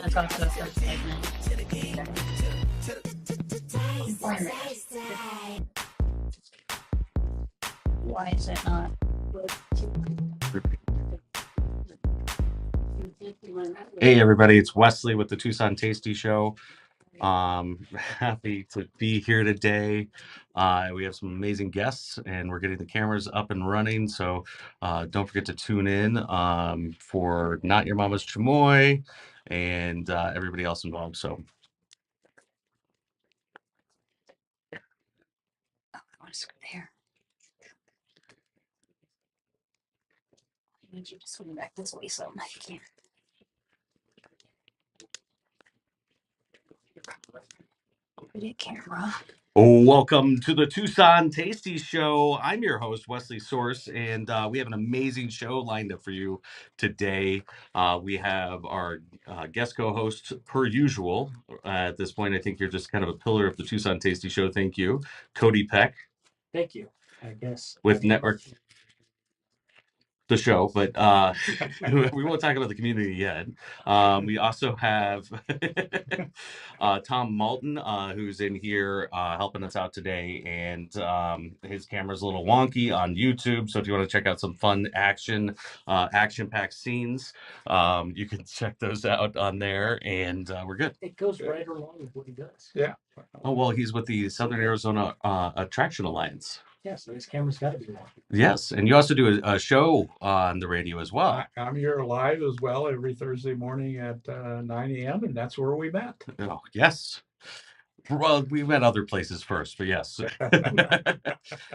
to talk to us for a segment. Why is it not? Hey everybody, it's Wesley with the Tucson Tasty Show. Happy to be here today. We have some amazing guests and we're getting the cameras up and running. So don't forget to tune in for Not Your Mama's Chamoy and everybody else involved. So I want to scoot here. I need you to swing back this way so I can. Pretty camera. welcome to the Tucson Tasty Show. I'm your host, Wesley Source, and we have an amazing show lined up for you today. We have our guest co-host, per usual. At this point, I think you're just kind of a pillar of the Tucson Tasty Show. Thank you, Cody Peck. Thank you. I guess With Network the show, but we won't talk about the community yet. We also have Tom Malton, who's in here helping us out today, and his camera's a little wonky on YouTube. So if you want to check out some fun action-packed scenes, you can check those out on there, and we're good. it goes right along with what he does. Yeah. Oh well, he's with the Southern Arizona Attraction Alliance. Yeah, so his camera's got to be on. Yes, and you also do a show on the radio as well. I'm here live as well every Thursday morning at 9 a.m. and that's where we met. Oh, yes. Well, we went other places first, but yes.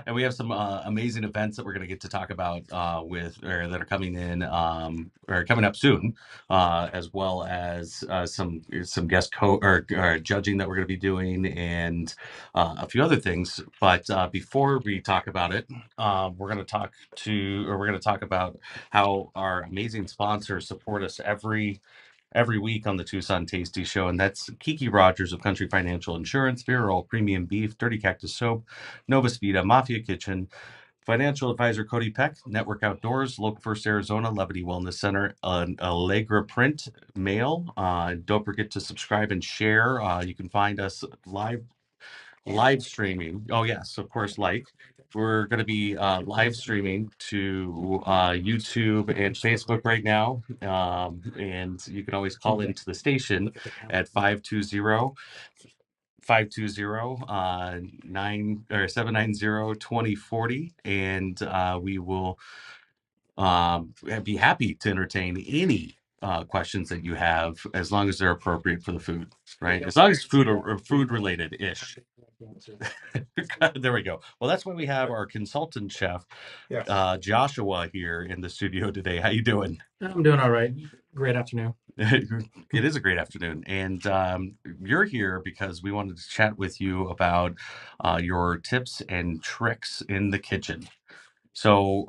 And we have some amazing events that we're going to get to talk about that are coming in or coming up soon, as well as some guest or judging that we're going to be doing and a few other things. But before we talk about it, we're going to talk about how our amazing sponsors support us every week on the Tucson Tasty Show, and that's Kiki Rogers of Country Financial Insurance, Viral Premium Beef, Dirty Cactus Soap, Nova Speeda, Mafia Kitchen, Financial Advisor Cody Peck, Network Outdoors, Local First Arizona, Levity Wellness Center, Allegra Print Mail. Don't forget to subscribe and share. You can find us live streaming. Oh yes, of course, we're going to be live streaming to YouTube and Facebook right now, and you can always call into the station at 790-2040, and we will be happy to entertain any questions that you have, as long as they're appropriate for the food, right? As long as food or food related ish. There we go. Well, that's why we have our consultant chef, Yes. Joshua, here in the studio today. How you doing? I'm doing all right. Great afternoon. It is a great afternoon, and you're here because we wanted to chat with you about your tips and tricks in the kitchen. So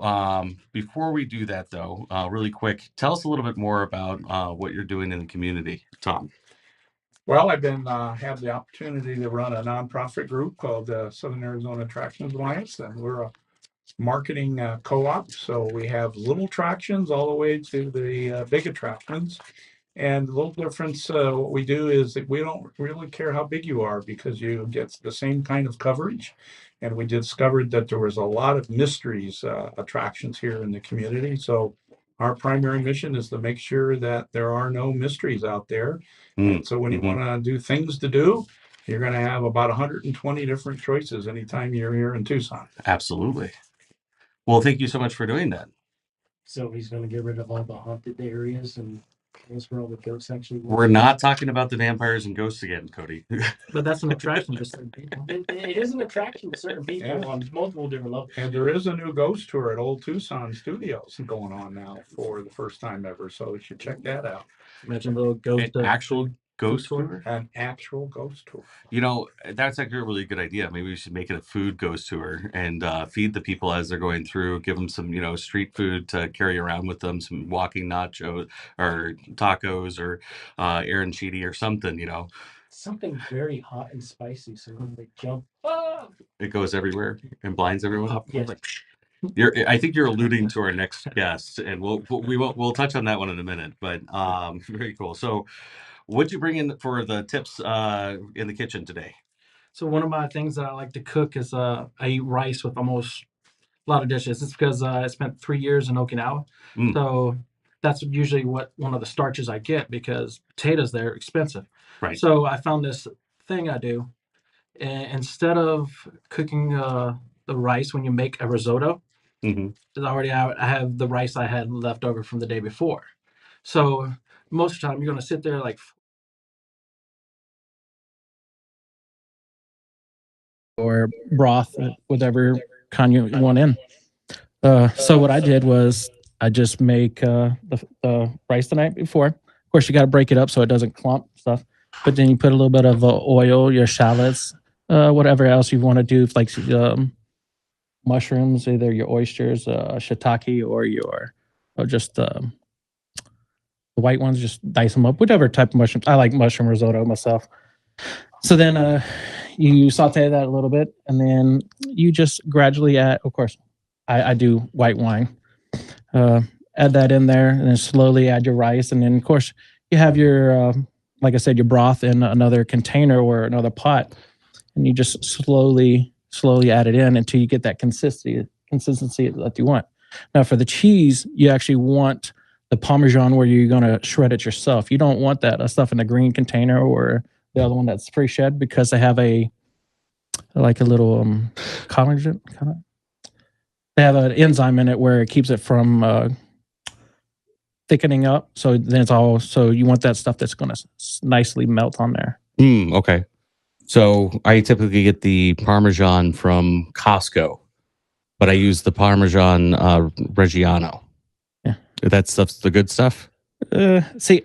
before we do that, though, really quick, tell us a little bit more about what you're doing in the community, Tom. Well, I've been had the opportunity to run a nonprofit group called Southern Arizona Attractions Alliance, and we're a marketing co-op. So we have little attractions all the way to the big attractions. And the little difference, what we do is that we don't really care how big you are because you get the same kind of coverage. And we discovered that there was a lot of mysteries attractions here in the community. So our primary mission is to make sure that there are no mysteries out there. And so when you want to do things to do, you're going to have about 120 different choices anytime you're here in Tucson. Absolutely. Well, thank you so much for doing that. So he's going to get rid of all the haunted areas and that's where all the ghosts actually live. We're not talking about the vampires and ghosts again, Cody. But that's an attraction to certain people. It is an attraction to certain people on multiple different levels. And there is a new ghost tour at Old Tucson Studios going on now for the first time ever. So you should check that out. Imagine a little ghost. An actual ghost tour? An actual ghost tour. You know, that's actually a really good idea. Maybe we should make it a food ghost tour and feed the people as they're going through, give them some, street food to carry around with them, some walking nachos or tacos or arancini or something, Something very hot and spicy so when they jump, It goes everywhere and blinds everyone. Yes. I think you're alluding to our next guest, and we'll touch on that one in a minute. But very cool. So What'd you bring in for the tips in the kitchen today? So one of my things that I like to cook is I eat rice with almost a lot of dishes. It's because I spent 3 years in Okinawa, Mm. so that's usually what one of the starches I get because potatoes there are expensive. Right. So I found this thing I do. Instead of cooking the rice when you make a risotto, Mm-hmm. I have the rice I had left over from the day before. So most of the time you're going to sit there like or broth, whatever kind you want in. So what I did was I just make the rice the night before. Of course, you got to break it up so it doesn't clump stuff. But then you put a little bit of oil, your shallots, whatever else you want to do, like mushrooms, either your oysters, shiitake, or just the white ones. Just dice them up, whatever type of mushrooms. I like mushroom risotto myself. So then you saute that a little bit, and then you just gradually add. Of course, I do white wine. Add that in there, and then slowly add your rice, and then of course you have your, like I said, your broth in another container or another pot, and you just slowly add it in until you get that consistency that you want. Now for the cheese, you actually want the Parmesan where you're going to shred it yourself. You don't want that stuff in the green container or the other one that's pre-shed because they have a little collagen kind of. They have an enzyme in it where it keeps it from thickening up. So then it's all. So you want that stuff that's going to nicely melt on there. Okay. So I typically get the Parmesan from Costco, but I use the Parmesan Reggiano. Yeah, that stuff's the good stuff. See,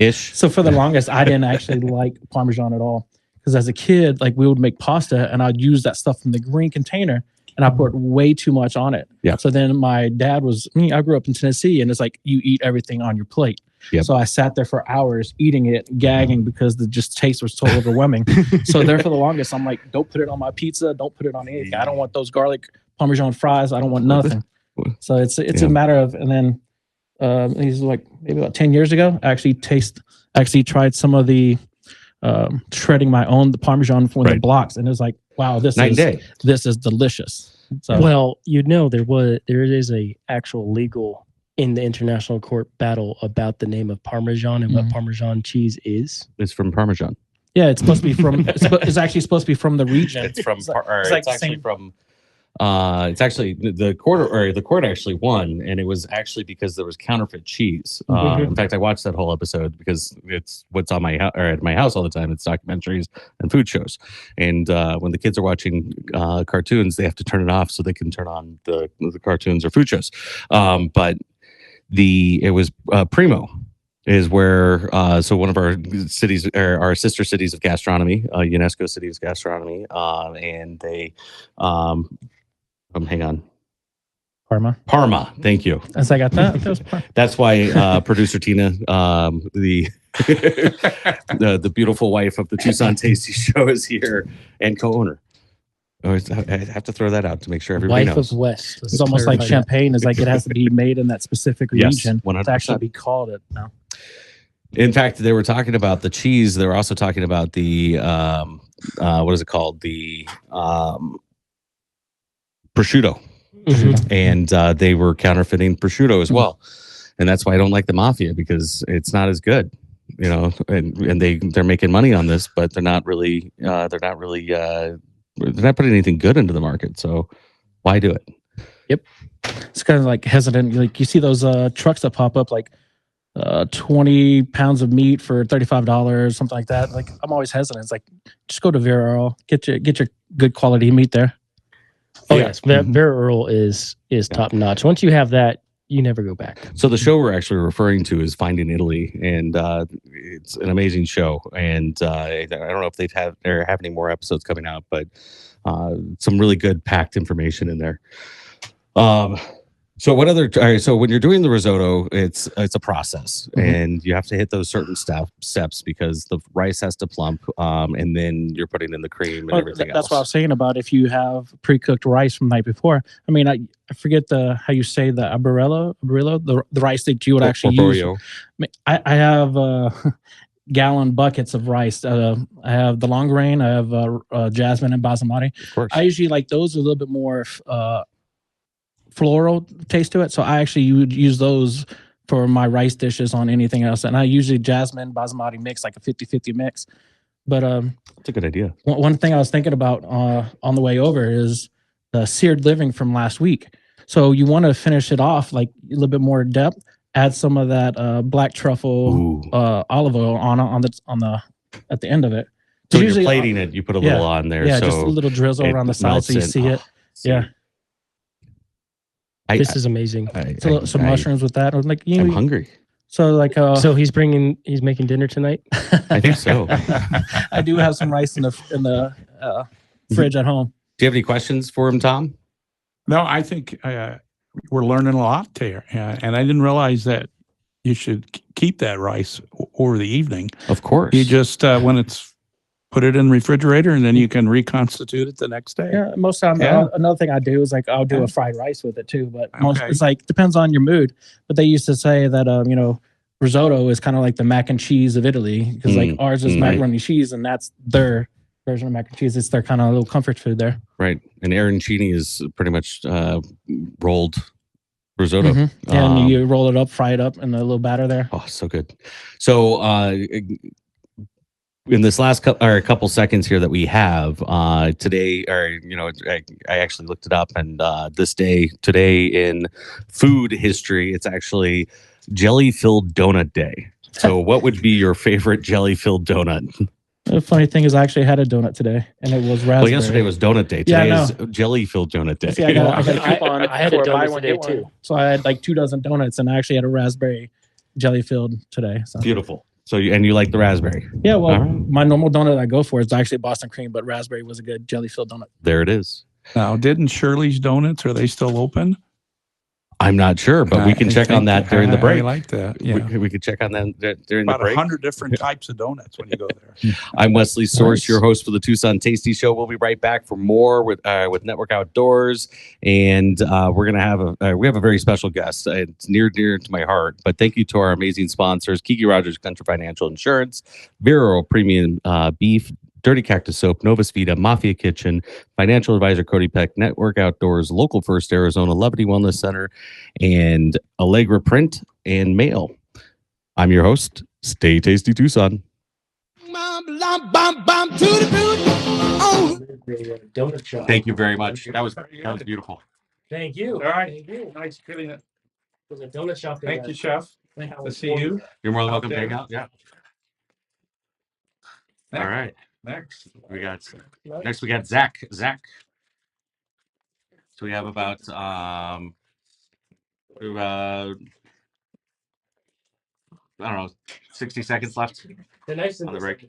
Ish. So for the longest, I didn't actually like Parmesan at all because as a kid, like we would make pasta and I'd use that stuff from the green container and I put way too much on it. Yeah. So then my dad I grew up in Tennessee and it's like you eat everything on your plate. Yep. So I sat there for hours eating it, gagging because the just taste was so overwhelming. So there for the longest, I'm like, don't put it on my pizza. Don't put it on anything. I don't want those garlic Parmesan fries. I don't want nothing. So it's a matter of, and then he's like maybe about 10 years ago, I actually tried some of the shredding the Parmesan from the blocks. And it was like, wow, this is delicious. So, well, there is a actual legal in the international court battle about the name of Parmesan and what Parmesan cheese is. It's from Parmesan. Yeah, it's supposed to be from. It's actually supposed to be from the region. It's from. It's It's actually the court actually won, and it was actually because there was counterfeit cheese. In fact, I watched that whole episode because it's what's on my at my house all the time. It's documentaries and food shows, and when the kids are watching cartoons, they have to turn it off so they can turn on the cartoons or food shows. But it was Primo. Is where so one of our cities, our sister cities of gastronomy, UNESCO city of gastronomy, and they, hang on, Parma. Thank you. As I got that, was That's why producer Tina, the beautiful wife of the Tucson Tasty Show, is here and co-owner. I have to throw that out to make sure everybody knows. Wife of West. It's almost like champagne. Is like it has to be made in that specific region 100%. to actually be called it. No. In fact, they were talking about the cheese. They were also talking about the what is it called? The prosciutto, and they were counterfeiting prosciutto as well. And that's why I don't like the mafia, because it's not as good, And they're making money on this, but they're not putting anything good into the market. So why do it? Yep, it's kind of like hesitant. Like you see those trucks that pop up, like 20 pounds of meat for $35, something like that. Like I'm always hesitant. It's like just go to Vera Earl, get your good quality meat there. Oh yes, Vera Earl is top notch. Once you have that, you never go back. So the show we're actually referring to is Finding Italy, and it's an amazing show. And I don't know if they're have any more episodes coming out, but some really good packed information in there. So what other? All right, so when you're doing the risotto, it's a process, and you have to hit those certain steps because the rice has to plump, and then you're putting in the cream and everything else. That's what I was saying about if you have pre-cooked rice from the night before. I mean, I forget how you say the abarello, the rice that you would actually use. I have gallon buckets of rice. I have the long grain. I have jasmine and basmati. Of course. I usually like those a little bit more floral taste to it. So I actually would use those for my rice dishes on anything else. And I usually jasmine basmati mix, like a 50-50 mix. But That's a good idea. one thing I was thinking about on the way over is the seared living from last week. So you want to finish it off like a little bit more depth. Add some of that black truffle olive oil on the at the end of it. So when you're plating it, you put a little on there. Yeah, so just a little drizzle around the side so you see it. Yeah. This is amazing. Some mushrooms with that. Like I'm hungry. So like so he's making dinner tonight. I think so. I do have some rice in the fridge at home. Do you have any questions for him, Tom? No, I think we're learning a lot there, and I didn't realize that you should keep that rice over the evening. Of course. You just when it's put it in the refrigerator, and then you can reconstitute it the next day. Yeah, most of the time, another thing I do is like I'll do a fried rice with it too. But it's like depends on your mood. But they used to say that risotto is kind of like the mac and cheese of Italy because like ours is macaroni cheese, and that's their version of mac and cheese. It's their kind of little comfort food there. Right, and arancini is pretty much rolled risotto. Mm-hmm. And you roll it up, fry it up in a little batter there. Oh, so good. So in this last couple seconds here that we have today, I actually looked it up, and today in food history, it's actually jelly-filled donut day. So what would be your favorite jelly-filled donut? The funny thing is I actually had a donut today, and it was raspberry. Well, yesterday was donut day. Today is jelly-filled donut day. See, I got a coupon. I had a donut today too. So I had like 24 donuts, and I actually had a raspberry jelly-filled today. So. Beautiful. So you like the raspberry? Yeah, well, my normal donut I go for is actually Boston cream, but raspberry was a good jelly-filled donut. There it is. Now, didn't Shirley's Donuts, are they still open? I'm not sure, but we can check on that during the break. I like that. Yeah. We could check on that during the About break. 100 different types of donuts when you go there. I'm Wesley Source, your host for the Tucson Tasty Show. We'll be right back for more with Network Outdoors, and we're gonna have we have a very special guest. It's near dear to my heart. But thank you to our amazing sponsors: Kiki Rogers Country Financial Insurance, Vero Premium Beef, Dirty Cactus Soap, Novus Vita, Mafia Kitchen, Financial Advisor Cody Peck, Network Outdoors, Local First Arizona, Levity Wellness Center, and Allegra Print and Mail. I'm your host. Stay tasty, Tucson. Donut shop. Thank you very much. That was beautiful. Thank you. All right. Thank you. Nice getting it. There's a donut shop. Thank you, Chef. To see you. You're more than Out welcome to there. hang out. Yeah. All right. Next. We got Zach. So we have about I don't know, 60 seconds left The nice on the break.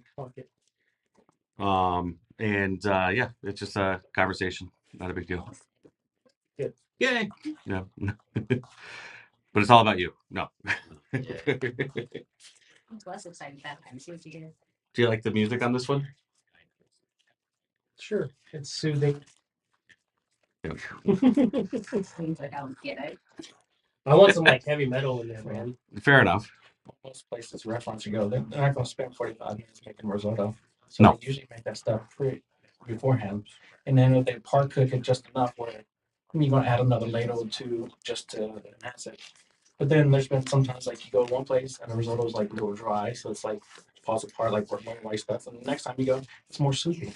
Yeah, it's just a conversation, not a big deal. Good. Yay. No. But it's all about you. No. I'm less excited that time. See what you get. Do you like the music on this one? Sure, it's soothing. Seems like I don't get it. I want some like heavy metal in there, man. Fair enough. Most places, restaurants you go, they're not going to spend 45 minutes making risotto. So No. they usually make that stuff beforehand. And then they par cook it just enough where you're going to add another ladle or two just to enhance it. But then there's been sometimes like you go to one place and the risotto is like a little dry. So it's like falls apart like white stuff. And the next time you go, it's more soupy.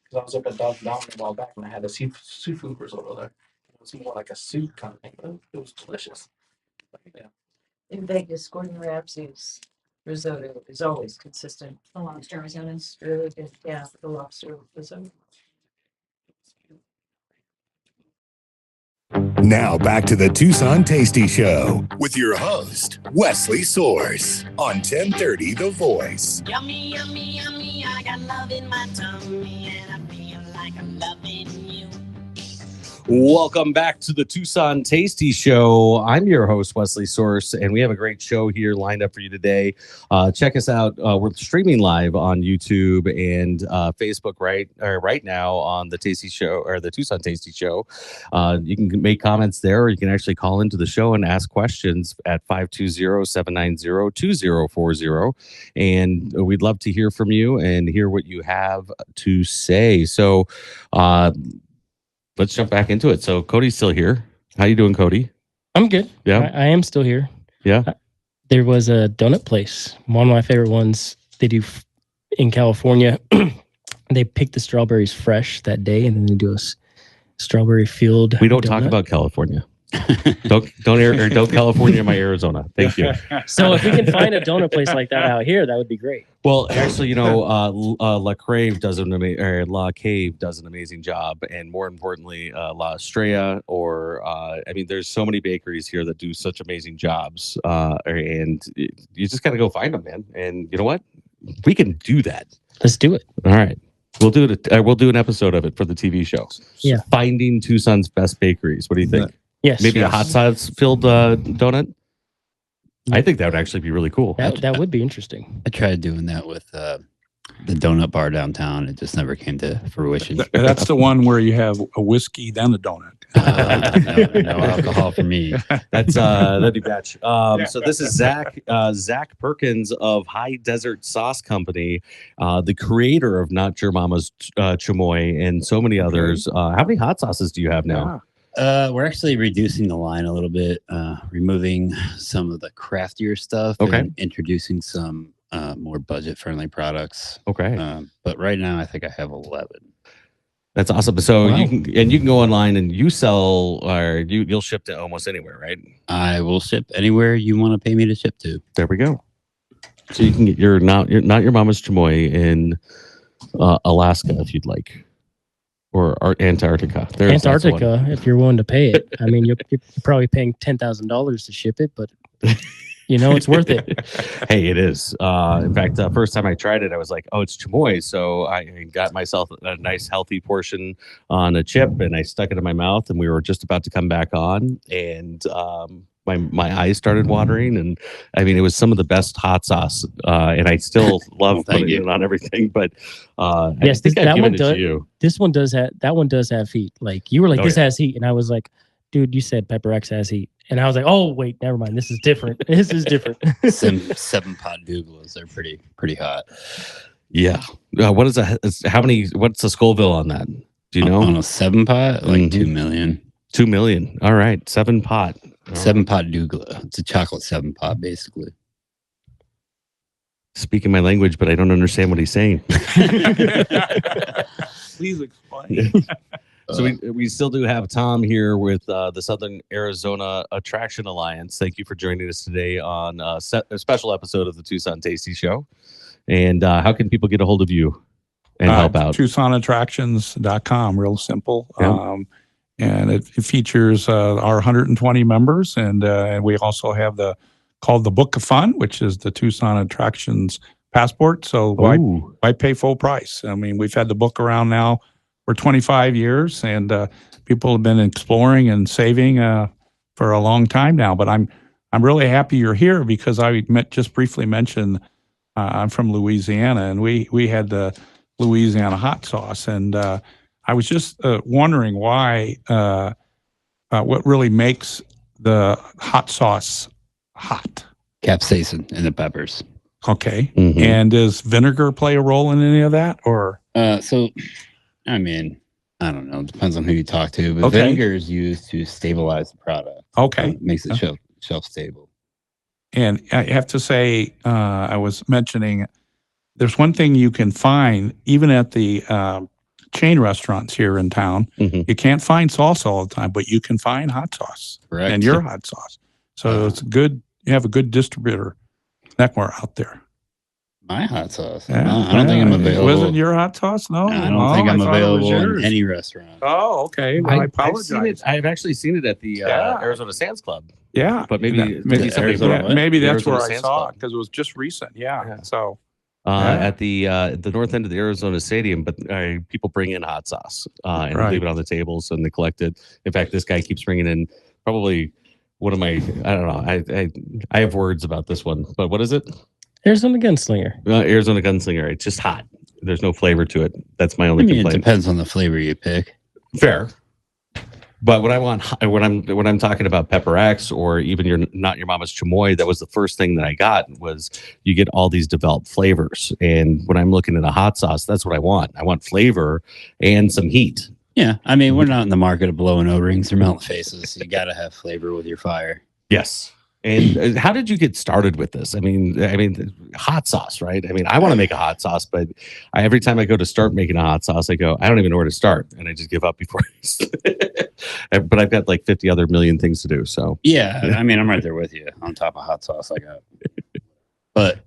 Because I was up at Dog Dominic a while back and I had a seafood risotto there. It was more like a soup kind of thing, but it was delicious. But, yeah. In Vegas, Gordon Ramsay's risotto is always consistent. The lobster risotto is really good. Yeah, the lobster risotto. Now back to the Tucson Tasty Show with your host, Wesley Source on 1030 The Voice. Yummy, yummy, yummy, I got love in my tummy and I feel like I'm loving you. Welcome back to the Tucson Tasty Show. I'm your host, Wesley Source, and we have a great show here lined up for you today. Check us out. We're streaming live on YouTube and Facebook right now on the Tasty Show or the Tucson Tasty Show. You can make comments there, or you can actually call into the show and ask questions at 520-790-2040. And we'd love to hear from you and hear what you have to say. So, let's jump back into it. So Cody's still here. How you doing, Cody? I'm good. Yeah. I am still here. Yeah. There was a donut place, one of my favorite ones they do in California. They pick the strawberries fresh that day, and then they do a strawberry field. We don't donut. talk about California. don't California my Arizona. Thank you. So if we can find a donut place like that out here, that would be great. Well, actually, La Cave does La Cave does an amazing job, and more importantly, La Estrella, there's so many bakeries here that do such amazing jobs, and you just got to go find them, man. And you know what? We can do that. Let's do it. All right. We'll do it. We'll do an episode of it for the TV show. Yeah. Finding Tucson's best bakeries. What do you think? Yes. Maybe a hot sauce filled donut. I think that would actually be really cool. That would be interesting. I tried doing that with the donut bar downtown. It just never came to fruition. That's the one where you have a whiskey, then a donut. No alcohol for me. That's that'd be batch. So this is Zach Perkins of High Desert Sauce Company, the creator of Not Your Mama's Chamoy and so many others. How many hot sauces do you have now? We're actually reducing the line a little bit, removing some of the craftier stuff, Okay. and introducing some more budget-friendly products. Okay, But right now, I think I have 11. that's awesome. So Wow. you can go online and you sell, or you'll ship to almost anywhere, right? I will ship anywhere you want to pay me to ship to. There we go. So you can get your Not Your Mama's Chamoy in Alaska if you'd like. Or Antarctica. That's Antarctica, if you're willing to pay it. I mean, you're probably paying $10,000 to ship it, but it's worth it. Hey, it is. In fact, first time I tried it, I was like, "Oh, it's chamoy." So I got myself a nice, healthy portion on a chip, and I stuck it in my mouth. And we were just about to come back on, and my eyes started watering. And I mean, it was some of the best hot sauce, and I still love putting it on everything. But Yes, I think I've that given one it does. to you. This one does have. That one does have heat. Like you were like, Oh, this yeah. has heat, and I was like, dude, you said Pepper X has heat, and I was like, oh wait, never mind. This is different. This is different. Some 7-pot Douglas. They're pretty hot. Yeah. What is that? How many? What's the Scoville on that? Do you know? On a 7-pot, like Mhm. 2 million. 2 million. All right, 7-pot. 7-pot Douglas. It's a chocolate 7-pot, basically. Speaking my language, but I don't understand what he's saying. Please explain. So we still do have Tom here with the Southern Arizona Attraction Alliance. Thank you for joining us today on a special episode of the Tucson Tasty Show. And how can people get a hold of you and help out? TucsonAttractions.com, real simple. Yeah. And it features our 120 members, and we also have called the Book of Fun, which is the Tucson Attractions passport. So why pay full price? I mean, we've had the book around now for 25 years, and people have been exploring and saving for a long time now. But I'm really happy you're here because I just briefly mentioned I'm from Louisiana, and we had the Louisiana hot sauce, and I was just wondering why what really makes the hot sauce hot. Capsaicin in the peppers. Okay. Mhm. And does vinegar play a role in any of that, or? So, I mean, I don't know. It depends on who you talk to, but Okay. vinegar is used to stabilize the product. Okay. It makes it shelf stable. And I have to say, I was mentioning, there's one thing you can find even at the chain restaurants here in town. Mhm. You can't find salsa all the time, but you can find hot sauce Correct. and your hot sauce. So it's good. You have a good distributor network out there. My hot sauce. Yeah. No, I don't think I'm available. Was it your hot sauce? No, I don't think I'm I thought it was available in yours. any restaurant. Oh, okay. Well, I apologize. I've actually seen it at the Yeah. Arizona Sands Club. Yeah, But maybe maybe somebody- Arizona what? maybe that's Arizona where I Sands saw Club. it because it was just recent. Yeah. Yeah. So at the north end of the Arizona Stadium, but people bring in hot sauce and Right. leave it on the tables and they collect it. In fact, this guy keeps bringing in probably one of my, I don't know, I have words about this one, but what is it? Arizona Gunslinger. Arizona Gunslinger. It's just hot. There's no flavor to it. That's my I only mean, it complaint. depends on the flavor you pick. Fair. But what I want when I'm talking about Pepper X or even your Not Your Mama's Chamoy, that was the first thing that I got was you get all these developed flavors. And when I'm looking at a hot sauce, that's what I want. I want flavor and some heat. Yeah, I mean, we're not in the market of blowing O-rings or melting faces. You got to have flavor with your fire. Yes. And how did you get started with this? I mean, hot sauce, right? I mean, I want to make a hot sauce, but every time I go to start making a hot sauce, I go, I don't even know where to start, and I just give up before. But I've got like 50 other million things to do. So Yeah, I mean, I'm right there with you on top of hot sauce. I got. But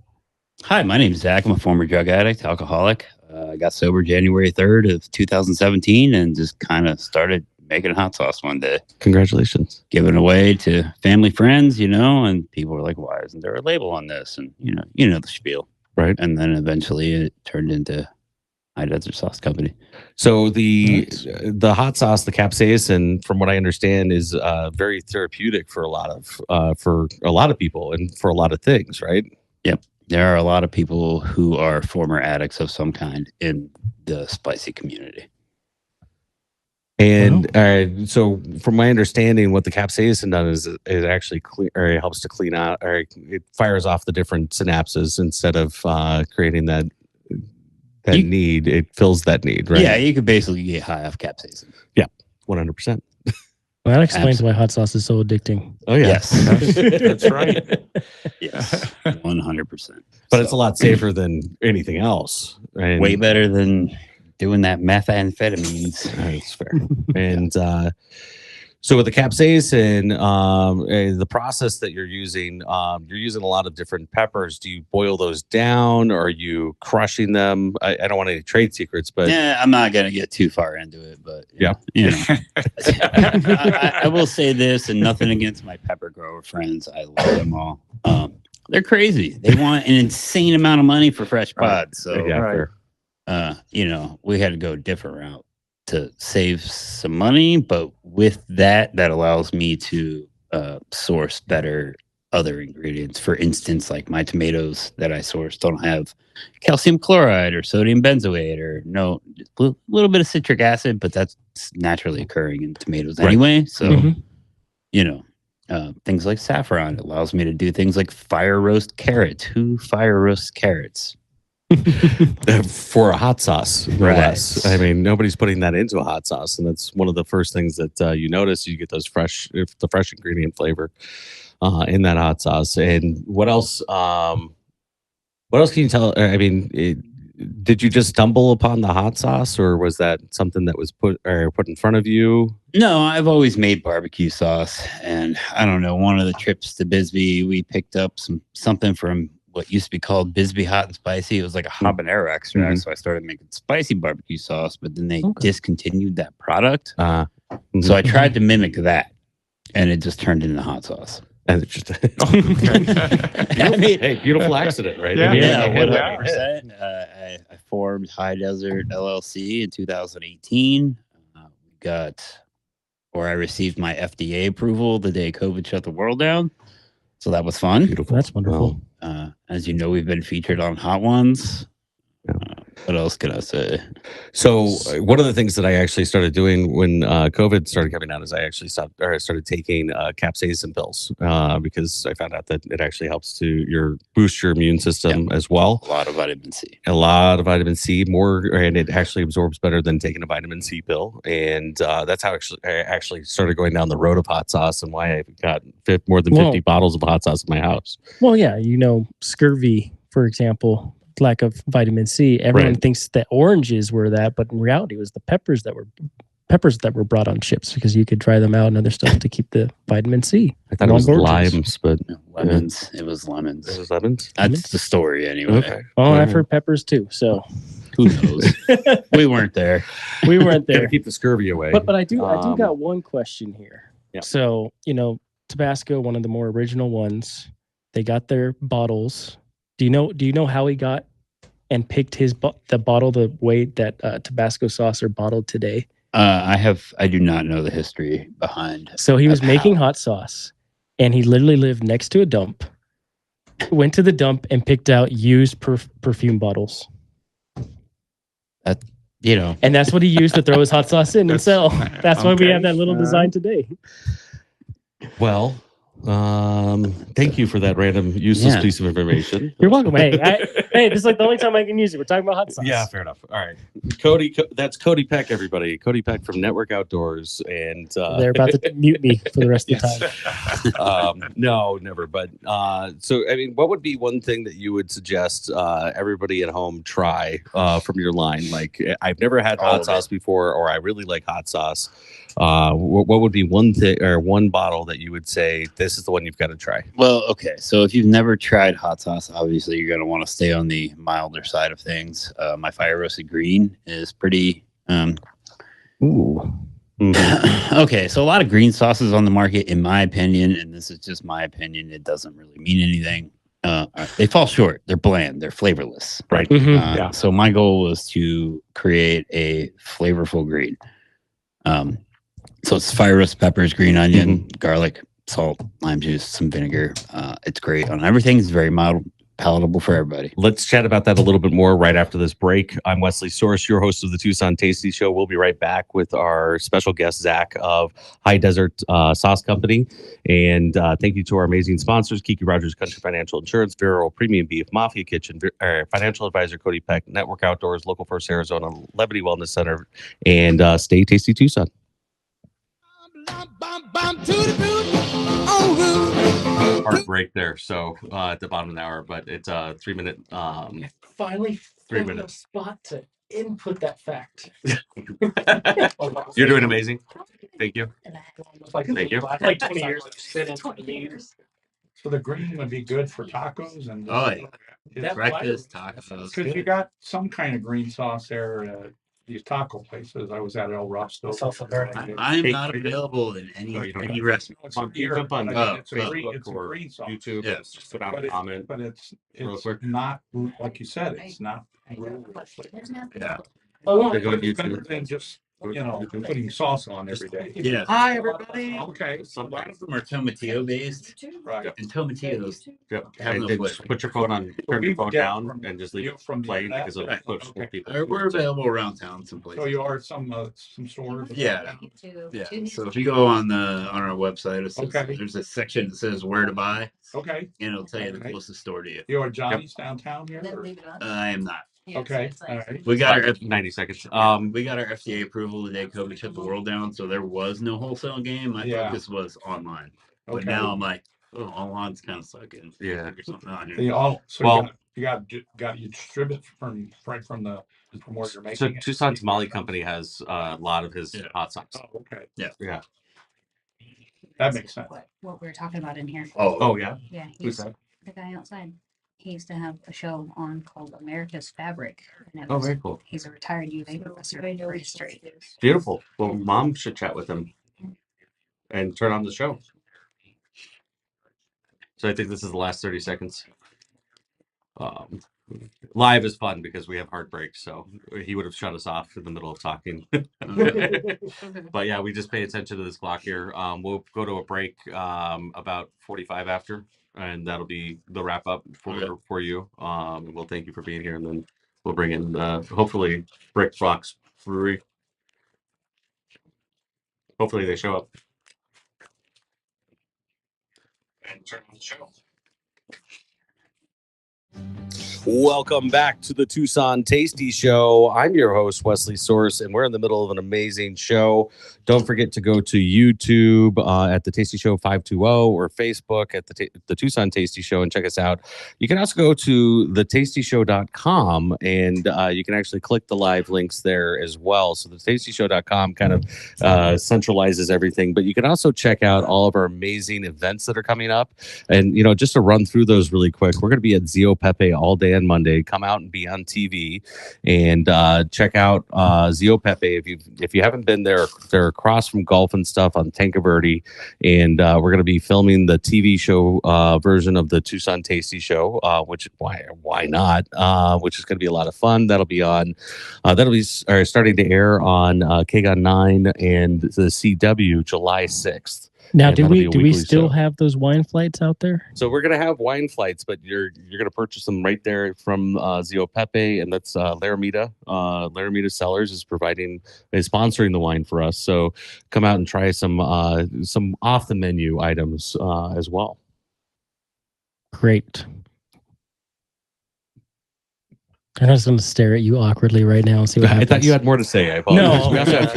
hi, my name's Zach. I'm a former drug addict, alcoholic. I got sober January 3rd of 2017 and just kind of started making hot sauce one day. Congratulations. Giving away to family, friends, and people were like, why isn't there a label on this? And, you know the spiel. Right. And then eventually it turned into High Desert Sauce Company. So the hot sauce, the capsaicin, from what I understand, is very therapeutic for a lot of people and for a lot of things, right? Yep. There are a lot of people who are former addicts of some kind in the spicy community. And so, from my understanding, what the capsaicin does is it actually it helps to clean out, or it fires off the different synapses instead of creating that need. It fills that need, right? Yeah, you could basically get high off capsaicin. Yeah, 100%. Well, that explains why hot sauce is so addicting. Oh yeah, Yes, That's right. Yes, 100%. But it's a lot safer than anything else. And Way better than doing that methamphetamines. That's fair. And so with the capsaicin, the process that you're using a lot of different peppers. Do you boil those down, or are you crushing them? I don't want any trade secrets, but Yeah, I'm not gonna get too far into it, but Yeah. I will say this, and nothing against my pepper grower friends. I love them all. They're crazy. They want an insane amount of money for fresh pods. So yeah, Right. fair. we had to go a different route to save some money, but with that allows me to source better other ingredients. For instance, like my tomatoes that I source don't have calcium chloride or sodium benzoate or a little bit of citric acid, but that's naturally occurring in tomatoes anyway. So, things like saffron allows me to do things like fire roast carrots. Who fire roasts carrots? For a hot sauce, no Right. less. I mean, nobody's putting that into a hot sauce, and that's one of the first things that you notice. You get the fresh ingredient flavor in that hot sauce. And what else? What else can you tell? I mean, did you just stumble upon the hot sauce, or was that something that was put in front of you? No, I've always made barbecue sauce, and I don't know. One of the trips to Bisbee, we picked up something from what used to be called Bisbee Hot and Spicy. It was like a habanero extract, Mhm. so I started making spicy barbecue sauce. But then they discontinued that product, Mhm. so I tried to mimic that, and it just turned into hot sauce. And it's just I mean, hey, beautiful accident, right? Yeah. I mean, yeah, yeah. 100%. I formed High Desert LLC in 2018. I received my FDA approval the day COVID shut the world down. So that was fun. Beautiful. That's wonderful. As you know, we've been featured on Hot Ones. What else can I say? So one of the things that I actually started doing when COVID started coming out is I actually started taking capsaicin pills because I found out that it actually helps to boost your immune system as well. A lot of vitamin C. A lot of vitamin C, and it actually absorbs better than taking a vitamin C pill. And that's how I actually started going down the road of hot sauce and why I got more than 50 bottles of hot sauce in my house. Well, yeah, scurvy, for example, lack of vitamin C. Everyone thinks that oranges were that, but in reality, it was the peppers that were brought on ships because you could dry them out and other stuff to keep the vitamin C. I thought it was Oranges. limes, but Lemons. It was lemons. it was lemons. That's the story anyway. Okay. Oh, and I've heard peppers too. So Who knows? We weren't there. we weren't Gotta there. keep the scurvy away. But I do got one question here. Yeah. So, Tabasco, one of the more original ones, they got their bottles. Do you know how he got and picked the bottle the way that Tabasco sauce are bottled today? I do not know the history behind. So he was of making how. hot sauce, and he literally lived next to a dump. Went to the dump and picked out used perfume bottles, You know, and that's what he used to throw his hot sauce in and sell. That's why we Okay. have that little design today. Well, thank you for that random useless Yeah. piece of information. You're welcome. Hey, this is like the only time I can use it. We're talking about hot sauce. Yeah, fair enough. All right, Cody. That's Cody Peck, everybody. Cody Peck from Network Outdoors, and They're about to mute me for the rest of the time. no, never. But so I mean, what would be one thing that you would suggest everybody at home try from your line? Like, I've never had All hot of sauce before, or I really like hot sauce. What would be one thing or one bottle that you would say this is the one you've got to try? well, okay. So if you've never tried hot sauce, obviously you're going to want to stay on the milder side of things. My fire roasted green is pretty. Ooh. Okay, so a lot of green sauces on the market, in my opinion, and this is just my opinion. It doesn't really mean anything. They fall short. They're bland. They're flavorless. Right. Mhm. So my goal was to create a flavorful green. So it's fire roast peppers, green onion, garlic, salt, lime juice, some vinegar. It's great on everything. It's very mild, palatable for everybody. Let's chat about that a little bit more right after this break. I'm Wesley Source, your host of the Tucson Tasty Show. We'll be right back with our special guest, Zach of High Desert Sauce Company. And thank you to our amazing sponsors, Kiki Rogers Country Financial Insurance, Vero Premium Beef, Mafia Kitchen, Financial Advisor Cody Peck, Network Outdoors, Local First Arizona, Levity Wellness Center, and Stay Tasty Tucson. Hard break there, so at the bottom of the hour, but it's a 3-minute. Finally, 3 found a minutes. spot to input that fact. You're doing amazing. Thank you. It's like, Thank you. like 20 years. I've spent in 20 years. So the green would be good for tacos and. Oh, yeah. That Breakfast, tacos. Because you got some kind of green sauce there at these taco places. I was at El Rostro. It's also very I'm Hey, not available in any No, you don't any have- restaurant. It's Come on, here, jump on but I mean, oh, it's a Facebook green, it's a or green sauce. YouTube. Yeah. Just put out But a it- comment. But it's real quick. not, like you said, it's not. Yeah. Oh, They go to It's better YouTube. than just, putting sauce on every day. Yeah. Hi, everybody. Okay, A lot of them are tomatillo based, right. and tomatillos Yep. have And no then flavor. just put your phone on, turn your phone down, and just leave it From the playing internet? because it'll Right. push more Okay. people. We're available around town some So places. you are some stores? Yeah. Yeah. So if you go on our website, it says, Okay. there's a section that says where to buy, Okay, and it'll tell you the Okay. closest store to you. you are Johnny's downtown here? or- I am not. Okay, all right. We got our 90 seconds. we got our FDA approval the day COVID shut the world down, so there was no wholesale game. My Yeah. focus was online. But Okay. now I'm like, oh, online's kind of sucking. Yeah. Figure something out here. They all, so Well- you got you distribute from right from where you're making So it? Tucson Tamale Company has a lot of his Yeah. hot sauce. Oh, okay, Yeah. that makes sense. What we were talking about in here. Oh yeah. Yeah, Who's he's that? the guy outside. He used to have a show on called America's Fabric. And it Oh, was, very cool. he's a retired UVA professor for history. Beautiful. Well, Mom should chat with him and turn on the show. So I think this is the last 30 seconds. Live is fun because we have heartbreak, so he would have shut us off in the middle of talking. But yeah, we just pay attention to this clock here. We'll go to a break about 45 after, and that'll be the wrap up for you. We'll thank you for being here, and then we'll bring in hopefully Brick Box Brewery. Hopefully they show up. And turn on the show. Welcome back to the Tucson Tasty Show. I'm your host, Wesley Source, and we're in the middle of an amazing show. Don't forget to go to YouTube at the Tasty Show 520 or Facebook at the Tucson Tasty Show and check us out. You can also go to thetastyshow.com and you can actually click the live links there as well. So the tastyshow.com kind of centralizes everything, but you can also check out all of our amazing events that are coming up. And, just to run through those really quick, we're going to be at Zio Pepe all day and Monday. Come out and be on TV, and check out Zio Pepe. If you haven't been there, they're across from Golf and Stuff on Tanca Verde, and we're going to be filming the TV show version of the Tucson Tasty Show, which why not? Which is going to be a lot of fun. That'll be starting to air on KGON 9 and the CW July 6th. Now, And do that'll be a we weekly still show. have those wine flights out there? So we're gonna have wine flights, but you're gonna purchase them right there from Zio Pepe, and that's Laramida. Laramida Cellars is sponsoring the wine for us. So come out and try some off the menu items as well. Great. I'm just going to stare at you awkwardly right now and see what I happens. thought you had more to say. I apologize.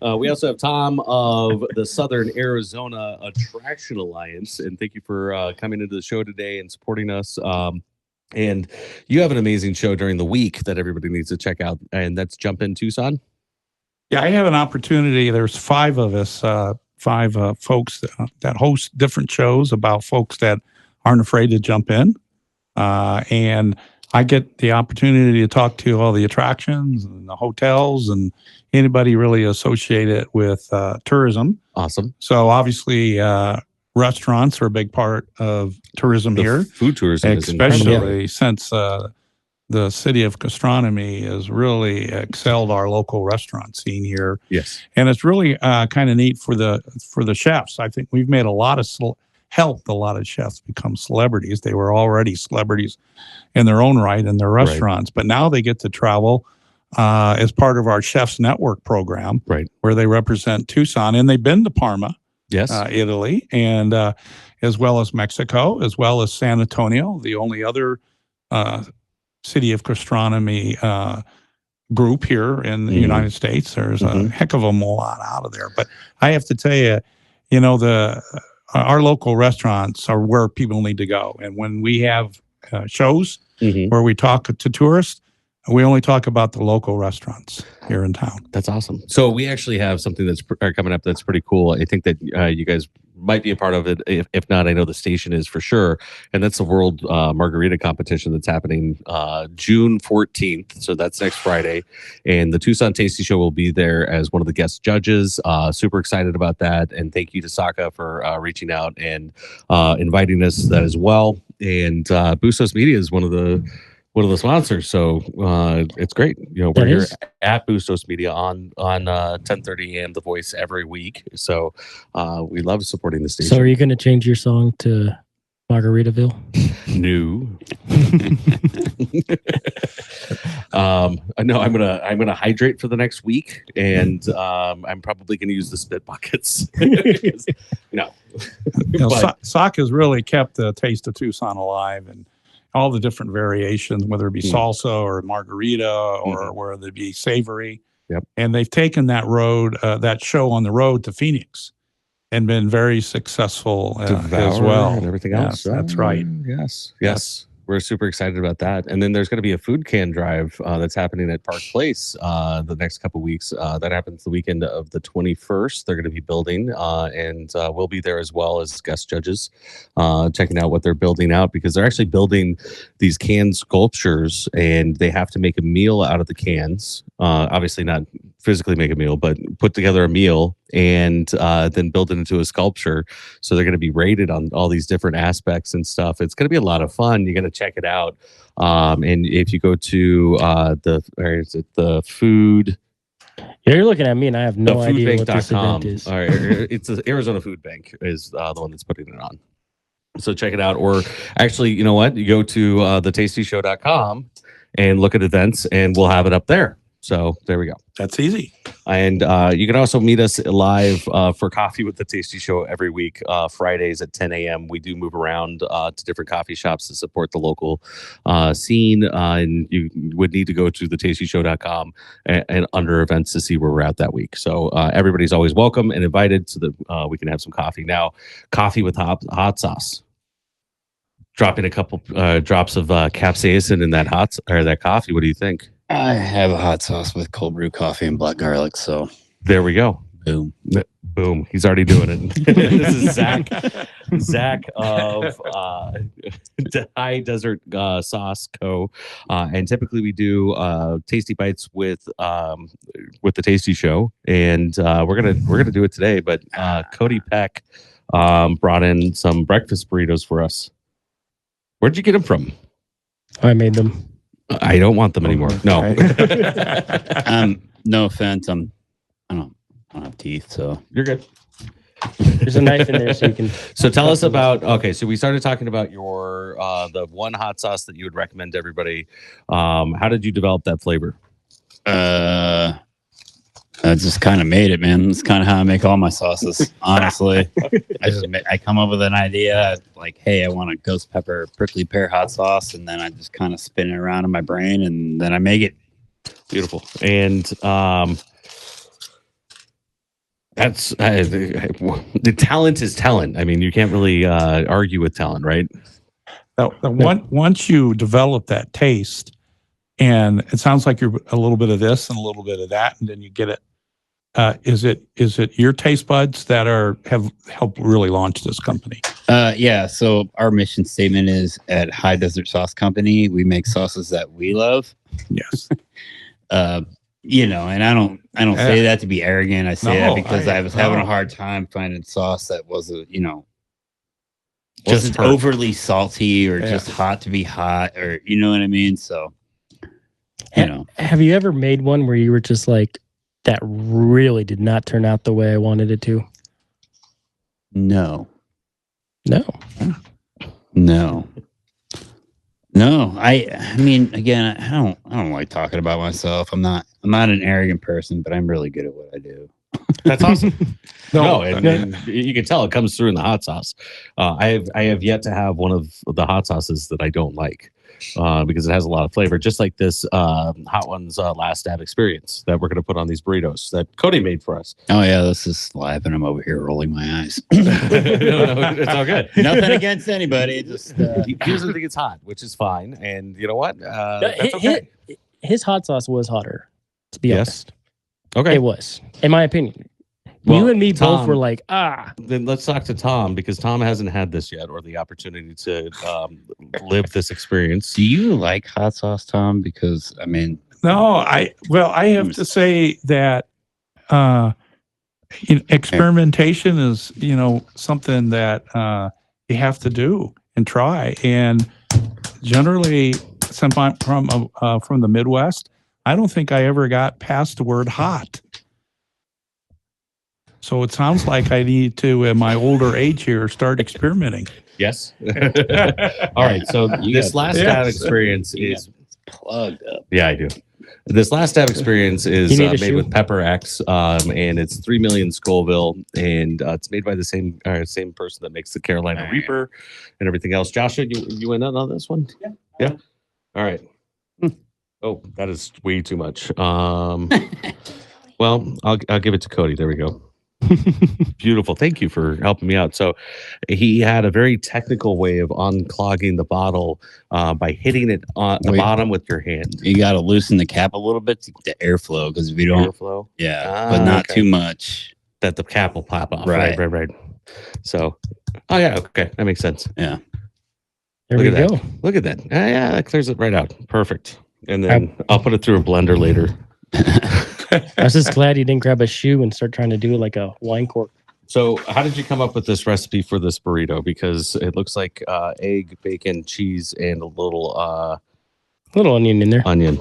No. We also have Tom of the Southern Arizona Attraction Alliance, and thank you for coming into the show today and supporting us. And you have an amazing show during the week that everybody needs to check out, and that's Jump In Tucson. Yeah, I have an opportunity. There's 5 of us, five folks that host different shows about folks that aren't afraid to jump in. And I get the opportunity to talk to all the attractions and the hotels and anybody really associated with tourism. Awesome. So obviously, restaurants are a big part of tourism here. Food tourism is incredible. Especially since the city of gastronomy has really excelled our local restaurant scene here. Yes. And it's really kind of neat for the chefs. I think we've made helped a lot of chefs become celebrities. They were already celebrities in their own right in their restaurants, but now they get to travel as part of our Chefs Network program, where they represent Tucson, and they've been to Parma, yes, Italy, and as well as Mexico, as well as San Antonio, the only other city of gastronomy group here in the United States. There's a heck of a lot out of there. But I have to tell you, our local restaurants are where people need to go. And when we have shows where we talk to tourists, we only talk about the local restaurants here in town. That's awesome. So we actually have something that's coming up that's pretty cool. I think that you guys might be a part of it. If not, I know the station is for sure. And that's the World Margarita Competition that's happening June 14th. So that's next Friday. And the Tucson Tasty Show will be there as one of the guest judges. Super excited about that. And thank you to Saka for reaching out and inviting us as well. And Bustos Media is one of the sponsors, so it's great. We're here at Bustos Media on 10:30 a.m. The Voice every week, so we love supporting the station. So, are you going to change your song to Margaritaville? No. No, I'm gonna hydrate for the next week, and I'm probably gonna use the spit buckets. No, Sock has really kept the taste of Tucson alive, and all the different variations, whether it be salsa or margarita or whether it be savory. Yep. And they've taken that show on the road to Phoenix and been very successful as well. And everything else. That's right. Yes. We're super excited about that. And then there's going to be a food can drive that's happening at Park Place the next couple of weeks. That happens the weekend of the 21st. They're going to be building, and we'll be there as well as guest judges, checking out what they're building out, because they're actually building these can sculptures, and they have to make a meal out of the cans. Obviously not physically make a meal, but put together a meal and then build it into a sculpture. So they're going to be rated on all these different aspects and stuff. It's going to be a lot of fun. You're going to check it out. And if you go to the food? You're looking at me and I have no idea what this event is. It's the Arizona Food Bank is the one that's putting it on. So check it out. Or actually, you know what? You go to thetastyshow.com and look at events, and we'll have it up there. So there we go. That's easy. And you can also meet us live for coffee with the Tasty Show every week, Fridays at 10 a.m. We do move around to different coffee shops to support the local scene. And you would need to go to thetastyshow.com and under events to see where we're at that week. So everybody's always welcome and invited so that we can have some coffee. Now, coffee with hot sauce. Dropping a couple drops of capsaicin in that that coffee. What do you think? I have a hot sauce with cold brew coffee and black garlic, so there we go. Boom. He's already doing it. This is Zach. Zach of High Desert Sauce Co. And typically we do tasty bites with the Tasty Show, and we're gonna do it today. But Cody Peck brought in some breakfast burritos for us. Where'd you get them from? I made them. I don't want them anymore. No. No offense. I don't have teeth, so You're good. There's a knife in there, so you can. So tell us about, okay, so we started talking about your the one hot sauce that you would recommend to everybody. How did you develop that flavor? I just kind of made it, man. It's kind of how I make all my sauces, honestly. I come up with an idea like, hey, I want a ghost pepper prickly pear hot sauce, and then I just kind of spin it around in my brain, and then I make it. Beautiful. And that's the talent is talent. I mean, you can't really argue with talent, right? Once you develop that taste, and it sounds like you're a little bit of this and a little bit of that, and then you get it. Is it your taste buds that have helped really launch this company? Yeah. So our mission statement is at High Desert Sauce Company, we make sauces that we love. Yes. And I don't say that to be arrogant. I say that because I was having a no. hard time finding sauce that wasn't Just wasn't overly salty or just hot to be hot, or you know what I mean? So, Have you ever made one where you were just like, that really did not turn out the way I wanted it to? No. I mean, again, I don't like talking about myself. I'm not an arrogant person, but I'm really good at what I do. That's awesome. And you can tell it comes through in the hot sauce. I have yet to have one of the hot sauces that I don't like because it has a lot of flavor, just like this Hot Ones Last Stab experience that we're going to put on these burritos that Cody made for us. Oh yeah, this is live, and I'm over here rolling my eyes. No, it's all good. Nothing against anybody. Just He doesn't think it's hot, which is fine. And you know what? That's okay. His hot sauce was hotter, to be honest. Okay. It was, in my opinion. Well, you and me Tom, both were like, Then let's talk to Tom, because Tom hasn't had this yet, or the opportunity to live this experience. Do you like hot sauce, Tom? Because I mean, No, I have to say that experimentation is something that you have to do and try. And generally, since I'm from the Midwest, I don't think I ever got past the word hot. So it sounds like I need to, in my older age here, start experimenting. Yes. All right. So this last stab experience is plugged up. Yeah, I do. This last stab experience is made shoe? with Pepper X, and it's 3 million Scoville, and it's made by the same person that makes the Carolina Reaper and everything else. Joshua, you in on this one? Yeah. All right. Oh, that is way too much. Well, I'll give it to Cody. There we go. Beautiful. Thank you for helping me out. So he had a very technical way of unclogging the bottle by hitting it on the bottom with your hand. You got to loosen the cap a little bit to get the airflow, because if you don't, Airflow? but not too much, that the cap will pop off. Right. Right. So, okay, that makes sense. Yeah. there Look we at go. Look at that. Yeah, that clears it right out. Perfect. And then I'll put it through a blender later. I was just glad you didn't grab a shoe and start trying to do like a wine cork. So how did you come up with this recipe for this burrito? Because it looks like egg, bacon, cheese, and a little onion in there. Onion.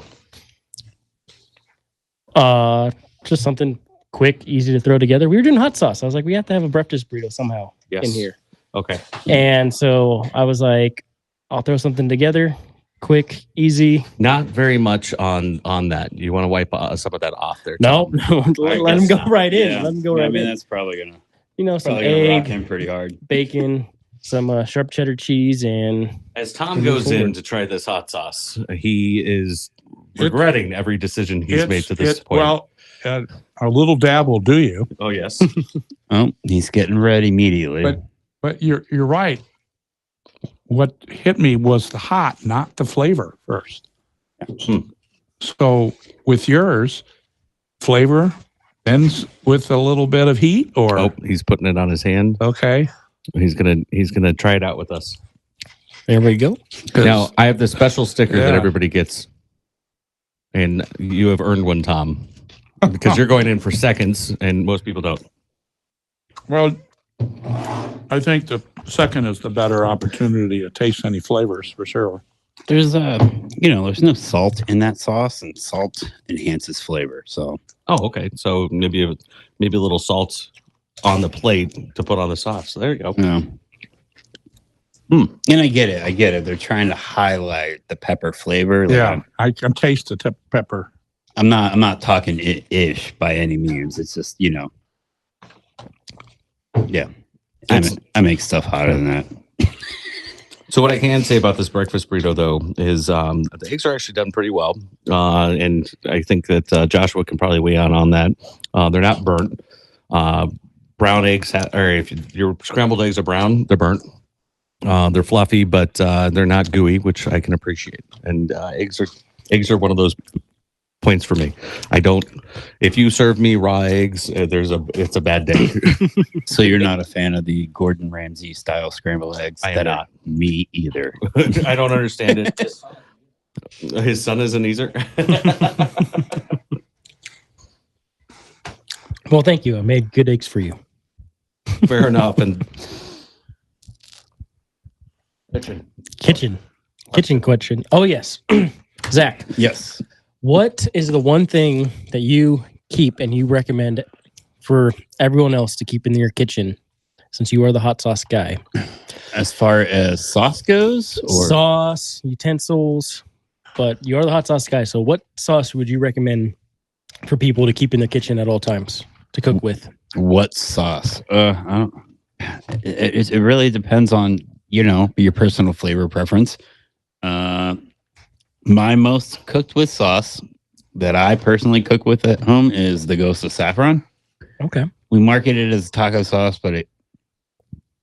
Just something quick, easy to throw together. We were doing hot sauce. I was like, we have to have a breakfast burrito somehow in here. Okay. And so I was like, I'll throw something together. Quick, easy. Not very much on that. You want to wipe some of that off there. No, let him go right in. Yeah. Let him go right in. That's probably gonna Some rock egg, him pretty hard. bacon, some sharp cheddar cheese, and As Tom goes in to try this hot sauce, he is regretting every decision he's made to this point. Well, a little dab will do you. Oh yes. Oh, he's getting ready immediately. But you're right. What hit me was the hot, not the flavor first. So with yours, flavor, Ends with a little bit of heat, or Oh, he's putting it on his hand. okay. He's gonna try it out with us. There we go. Now I have the special sticker that Yeah. everybody gets, and you have earned one, Tom, because you're going in for seconds, and most people don't. Well, I think the second is the better opportunity to taste any flavors for sure. There's there's no salt in that sauce, and salt enhances flavor. So Oh, okay. So maybe a little salt on the plate to put on the sauce. So there you go. yeah. And I get it. They're trying to highlight the pepper flavor. Like, Yeah, I can taste the pepper. I'm not talking ish by any means. It's just yeah. I make stuff hotter than that. So what I can say about this breakfast burrito, though, is the eggs are actually done pretty well, and I think that Joshua can probably weigh in on that. They're not burnt. Brown eggs, or if your scrambled eggs are brown, they're burnt. They're fluffy, but they're not gooey, which I can appreciate. And eggs are one of those points for me. I don't. If you serve me raw eggs, it's a bad day. So you're not a fan of the Gordon Ramsay style scrambled eggs? I am not. Are me either. I don't understand it. His son isn't either. Well, thank you. I made good eggs for you. Fair enough. And Kitchen question. Oh, yes. Zach, Yes. what is the one thing that you keep and you recommend for everyone else to keep in your kitchen since you are the hot sauce guy? As far as sauce goes, or Sauce, utensils, but you are the hot sauce guy. So what sauce would you recommend for people to keep in the kitchen at all times to cook with? what sauce? I don't. It really depends on your personal flavor preference. My most cooked with sauce that I personally cook with at home is the Ghost of Saffron. Okay. We market it as taco sauce, but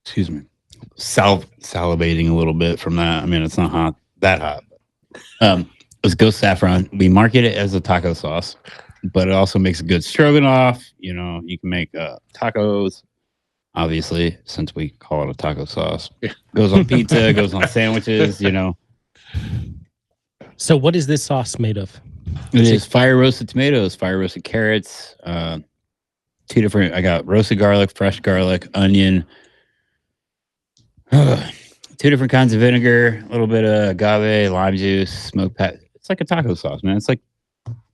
excuse me, salivating a little bit from that. I mean, it's not that hot. It's Ghost Saffron. We market it as a taco sauce, but it also makes a good stroganoff. You can make tacos. Obviously, since we call it a taco sauce, goes on pizza, goes on sandwiches. So what is this sauce made of? It is fire roasted tomatoes, fire roasted carrots, two different. I got roasted garlic, fresh garlic, onion, two different kinds of vinegar, a little bit of agave, lime juice, smoked pepper. It's like a taco sauce, man. It's like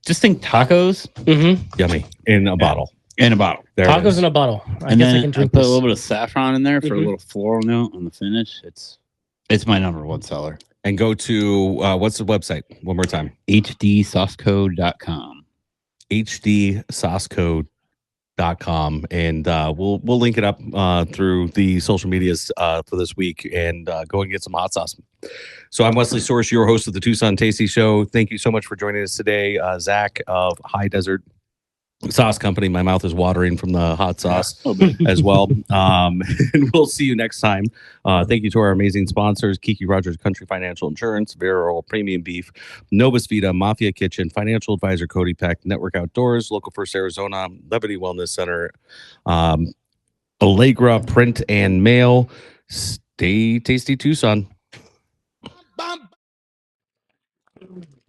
just think tacos. Mm-hmm. yummy in a bottle. In a bottle. There it Tacos is. in a bottle. I And guess then I can drink put this. a little bit of saffron in there for a Mhm. little floral note on the finish. It's my number one seller. And go to what's the website? One more time. hdsaucecode.com. hdsaucecode.com, and we'll link it up through the social medias for this week, and go and get some hot sauce. So I'm Wesley Source, your host of the Tucson Tasty Show. Thank you so much for joining us today. Zach of High Desert Sauce Company. My mouth is watering from the hot sauce as well. And we'll see you next time. Thank you to our amazing sponsors: Kiki Rogers Country Financial Insurance, Vero Premium Beef, Novus Vita, Mafia Kitchen, Financial Advisor Cody Peck, Network Outdoors, Local First Arizona, Levity Wellness Center, Allegra Print and Mail. Stay tasty, Tucson.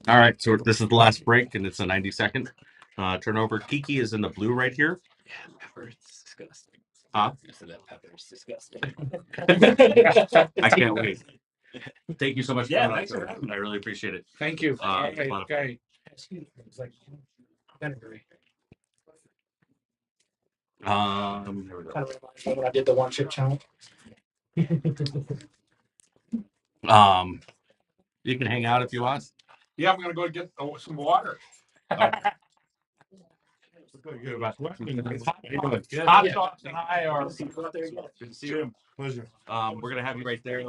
All right, so this is the last break, and it's a 90-second turnover. Kiki is in the blue right here. Pepper, it's disgusting. Huh? I said that pepper is disgusting. I can't wait. Thank you so much for Yeah, coming thanks out, for sir. having me. I really appreciate it. Thank you. It's a lot of fun. Okay. Excuse me, it's like vinegary. Here we go. Kind of reminds me when I did the one chip challenge. You can hang out if you want. Yeah, I'm gonna go get some water. Hot sauce and I are. Good to see you. Pleasure. We're gonna have you right there.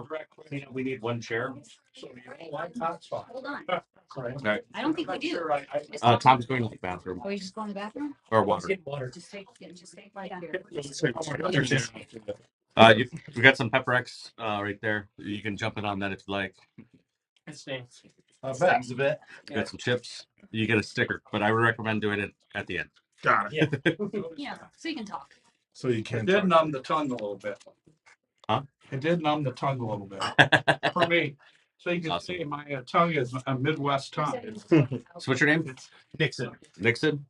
We need one chair. So you don't like hot sauce? Hold on. Sorry. All right. I don't think we do. Sure, I- Tom's going to the bathroom Are we just going to the bathroom? or water. Get water. Just take right here. We got some Pepper X right there. You can jump in on that if you like. It stinks. I bet. Stings a bit. You got some chips. You get a sticker, but I would recommend doing it at the end. Got it. Yeah, so you can talk. So you It can. did numb the tongue a little bit. Huh? It did numb the tongue a little bit for me. So you can Awesome. see my tongue is a Midwest tongue. So what's your name? Nixon. Nixon.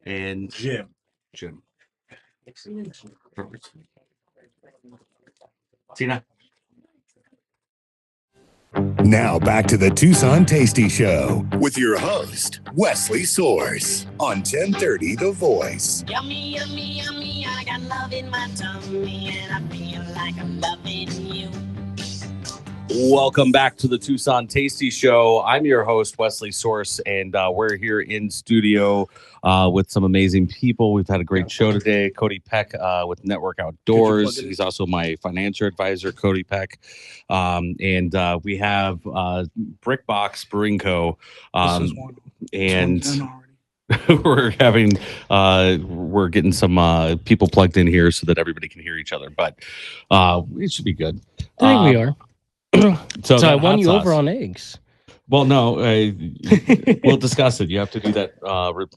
And Jim. Jim. Perfect. Tina. Now back to the Tucson Tasty Show with your host, Wesley Source on 1030 The Voice. Yummy, yummy, yummy. I got love in my tummy and I feel like I'm loving you. Welcome back to the Tucson Tasty Show. I'm your host, Wesley Source, and we're here in studio with some amazing people. We've had a great show today. Cody Peck with Network Outdoors. He's also my financial advisor, Cody Peck. And we have Brick Box Brewing Co. And we're getting some people plugged in here so that everybody can hear each other. But it should be good. I think we are. So I that won hot you sauce. over on eggs. Well, no, we'll discuss it. You have to do that.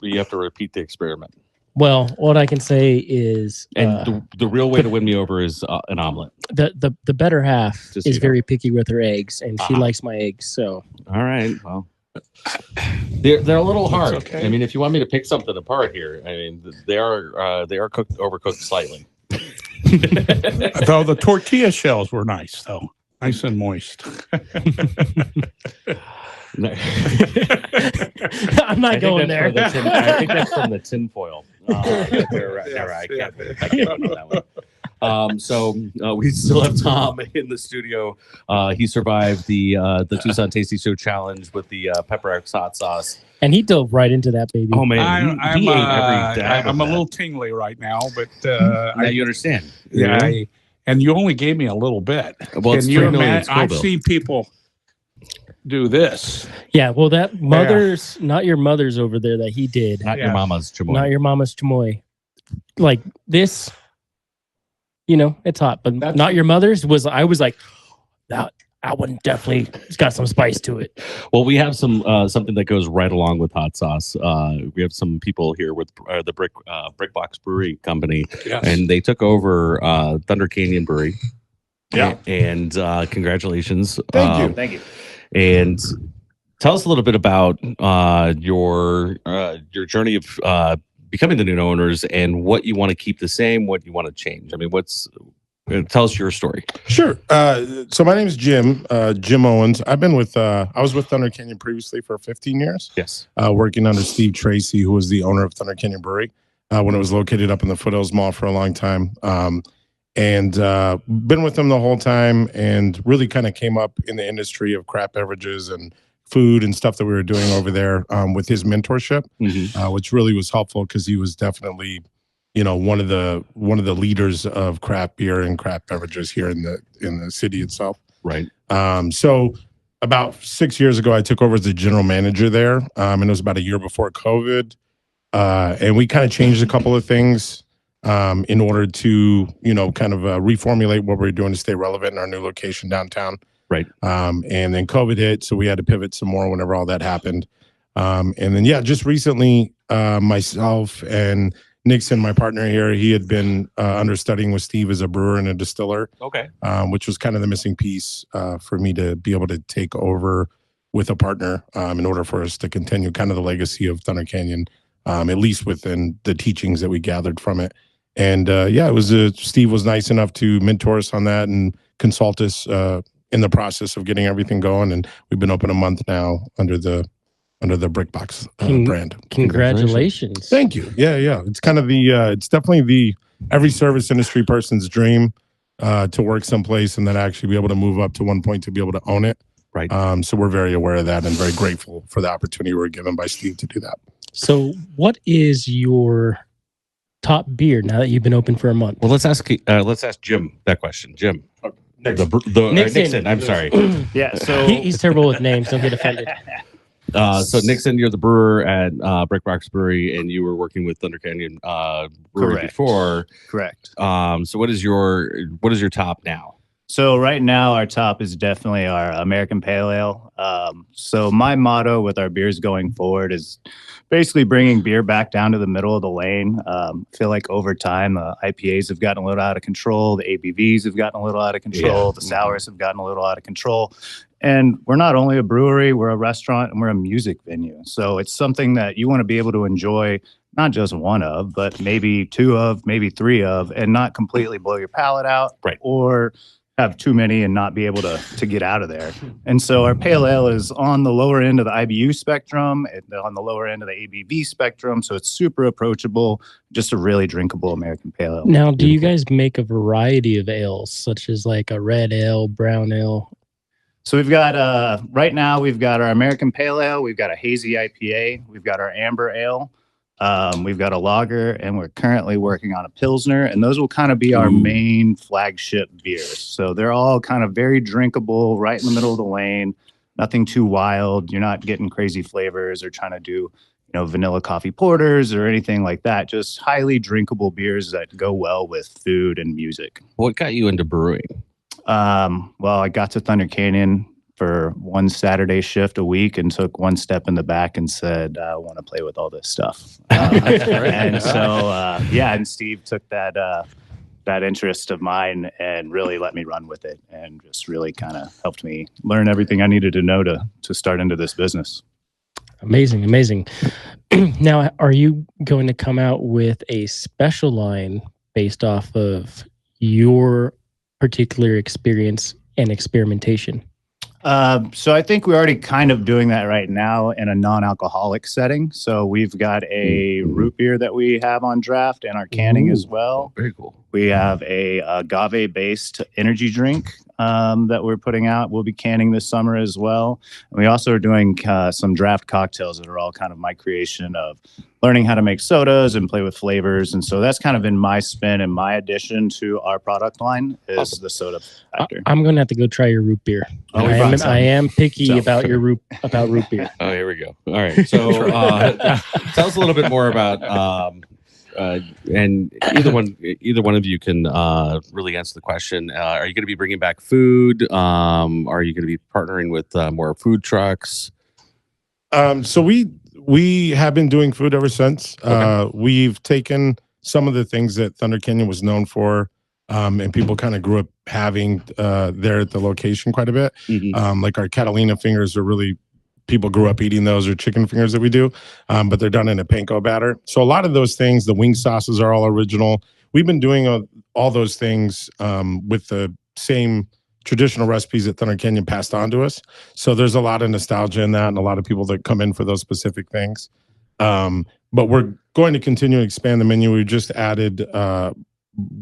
You have to repeat the experiment. Well, what I can say is, And the real way to win me over is an omelet. the better half Just is so you know. very picky with her eggs, and she Uh-huh. likes my eggs. So All right. Well, they're a little hard. okay. I mean, if you want me to pick something apart here, I mean, they are overcooked slightly. Though the tortilla shells were nice, though. Nice and moist. No. I'm not going there. I think that's from the tinfoil. I can't go on that one. So we still have Tom in the studio. He survived the Tucson Tasty Show challenge with the Pepper X hot sauce. And he dove right into that baby. Oh man, he ate every dab of I'm a that. little tingly right now, but Now you understand. yeah, and you only gave me a little bit. Well, it's Can you 3 million imagine? I've Scoville. seen people do this. Yeah, well, that mother's not your mother's over there that he did. Not your Yeah. mama's chamoy. Not your mama's chamoy. Like this, it's hot, but That's- not your mother's was. I was like, that one definitely it's got some spice to it. Well, we have some something that goes right along with hot sauce. We have some people here with the Brick Box Brewing Company, Yes. and they took over Thunder Canyon Brewery. Yeah. And congratulations. Thank you. And tell us a little bit about your journey of becoming the new owners and what you want to keep the same, what you want to change. I mean, tell us your story. Sure. So my name is Jim Owens. I've been with I was with Thunder Canyon previously for 15 years, Yes. working under Steve Tracy, who was the owner of Thunder Canyon Brewery when it was located up in the Foothills Mall for a long time. And been with him the whole time, and really kind of came up in the industry of craft beverages and food and stuff that we were doing over there with his mentorship, which really was helpful because he was definitely one of the leaders of craft beer and craft beverages here in the city itself. Right. So about 6 years ago, I took over as the general manager there, and it was about a year before COVID. And we kind of changed a couple of things in order to kind of reformulate what we're doing to stay relevant in our new location downtown. Right. And then COVID hit, so we had to pivot some more whenever all that happened. And then just recently, myself and Nixon, my partner here, he had been understudying with Steve as a brewer and a distiller. Okay. Which was kind of the missing piece for me to be able to take over with a partner in order for us to continue kind of the legacy of Thunder Canyon, at least within the teachings that we gathered from it. And it was Steve was nice enough to mentor us on that and consult us in the process of getting everything going. And we've been open a month now under the Brick Box brand. Congratulations. Thank you. Yeah. It's kind of it's definitely every service industry person's dream to work someplace and then actually be able to move up to one point to be able to own it. Right. So we're very aware of that and very grateful for the opportunity we were given by Steve to do that. So, what is your top beer now that you've been open for a month? Well, let's ask Jim that question. Jim. Nixon. I'm sorry. Yeah. So he's terrible with names. Don't get offended. So Nixon, you're the brewer at Brick Box Brewery, and you were working with Thunder Canyon Brewery Correct. before. Correct. So what is your top now? So right now our top is definitely our American Pale Ale. So my motto with our beers going forward is basically bringing beer back down to the middle of the lane. I feel like over time, IPAs have gotten a little out of control. The ABVs have gotten a little out of control. The sours have gotten a little out of control. And we're not only a brewery, we're a restaurant and we're a music venue. So it's something that you want to be able to enjoy, not just one of, but maybe two of, maybe three of, and not completely blow your palate out. Right. Or have too many and not be able to get out of there. And so our pale ale is on the lower end of the IBU spectrum, and on the lower end of the ABV spectrum. So it's super approachable, just a really drinkable American pale ale. Now, do you guys make a variety of ales, such as like a red ale, brown ale? So we've got, right now, we've got our American pale ale, we've got a hazy IPA, we've got our amber ale, we've got a lager, and we're currently working on a Pilsner, and those will kind of be our main flagship beers. So they're all kind of very drinkable, right in the middle of the lane, nothing too wild. You're not getting crazy flavors or trying to do, vanilla coffee porters or anything like that. Just highly drinkable beers that go well with food and music. What got you into brewing? Well, I got to Thunder Canyon for one Saturday shift a week and took one step in the back and said, I want to play with all this stuff. And so, and Steve took that interest of mine and really let me run with it and just really kind of helped me learn everything I needed to know to start into this business. Amazing, amazing. Now, are you going to come out with a special line based off of your particular experience and experimentation? So I think we're already kind of doing that right now in a non-alcoholic setting. So we've got a root beer that we have on draft and our canning as well. Very cool. We have a agave-based energy drink that we're putting out. We'll be canning this summer as well. And we also are doing some draft cocktails that are all kind of my creation of learning how to make sodas and play with flavors. And so that's kind of been my spin and my addition to our product line is the soda factor. I'm going to have to go try your root beer. Oh, I am picky about your root beer. Oh, here we go. All right. So tell us a little bit more about and either one of you can really answer the question. Are you going to be bringing back food? Are you going to be partnering with more food trucks? So we have been doing food ever since. Okay. We've taken some of the things that Thunder Canyon was known for, and people kind of grew up having there at the location quite a bit. Mm-hmm. Like our Catalina fingers are really, people grew up eating those, or chicken fingers that we do, but they're done in a panko batter. So a lot of those things, the wing sauces are all original. We've been doing all those things with the same traditional recipes that Thunder Canyon passed on to us. So there's a lot of nostalgia in that and a lot of people that come in for those specific things. But we're going to continue to expand the menu. We just added